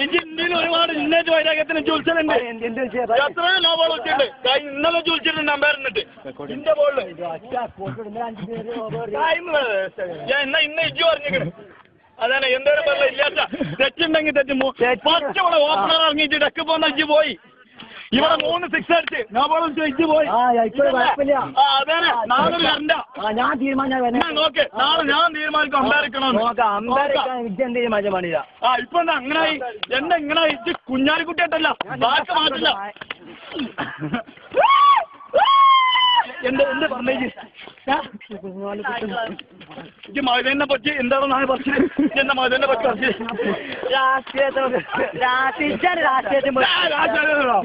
ഇന്ത്യയിൽ ഒരുപാട് ഇന്നേറ്റ് വൈരാഗ്യത്തിന് ചോദിച്ചിട്ടുണ്ട്. എത്രയോ നോബോൾ വെച്ചിട്ടുണ്ട്. ഇന്നലെ ചോദിച്ചിട്ടുണ്ട് അമ്പയറിന്നിട്ട് ഇന്റെ ബോളില് എന്നാ ഇന്ന് ഇജ്ജു പറഞ്ഞിരിക്കണ്. അതാണ് എന്തോരം പറഞ്ഞ ഇല്ലാത്ത തെറ്റുണ്ടെങ്കിൽ ഫസ്റ്റ് ഇവിടെ ഓപ്പണർ ഇറങ്ങിയിട്ട് ഡെക്ക് പോകുന്ന ഇജ്ജ് പോയി. ഇവിടെ 3 6 അടിച്ച് നോബോൾ ഇജ്ജ് പോയി. അതെ നാളെ വരണ്ട. നോക്ക് നാളെ ഞാൻ തീരുമാനിക്കും അമ്പയറിക്കണോ. ഇപ്പൊ എന്താ അങ്ങനായി എന്നെ ഇങ്ങനായി ഇജ്ജ് കുഞ്ഞാലിക്കുട്ടിയായിട്ടല്ല ബാക്കി മാറ്റില്ല. എന്ത് പറഞ്ഞേക്ക് മൈതനെ പറ്റി എന്താണ് നാളെ പറഞ്ഞത്? എന്താ മൈതനെ പറ്റി പറഞ്ഞത്?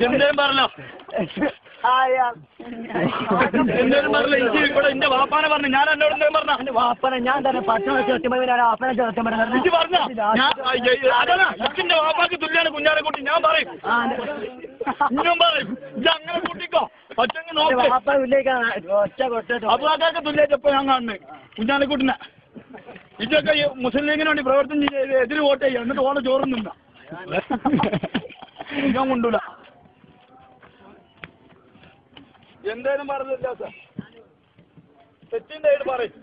എന്തേലും പറഞ്ഞോ എന്തേലും പറഞ്ഞില്ല. ഇവിടെ എന്റെ വാപ്പാനെ പറഞ്ഞു. ഞാൻ എന്നോട് എന്തേലും പറഞ്ഞ വാപ്പനെ ഞാൻ തന്നെ പച്ചനെ പറഞ്ഞ അതാണ് എന്റെ വാപ്പാക്ക് തുല്യാണ് കുഞ്ഞാലിക്കുട്ടി. ഞാൻ പറയും ഇന്നും പറയും ഇത് അങ്ങനെ കൂട്ടിക്കോ പറ്റെങ്കിൽ നോക്കാം. അബുബക്കർക്ക് തുല്യായിട്ട് ഞാൻ കാണുന്നത് കുഞ്ഞാലിക്കുട്ടിനെ. ഇതൊക്കെ മുസ്ലിം ലീഗിന് വേണ്ടി പ്രവർത്തനം ചെയ്ത് എതിര് വോട്ട് ചെയ്യുക എന്നിട്ട് ഓളെ ചോറുന്നില്ല. ഞാൻ കൊണ്ടൂല എന്തേലും പറഞ്ഞില്ല സാർ. തെറ്റിന്റെ ആയിട്ട് പറയും.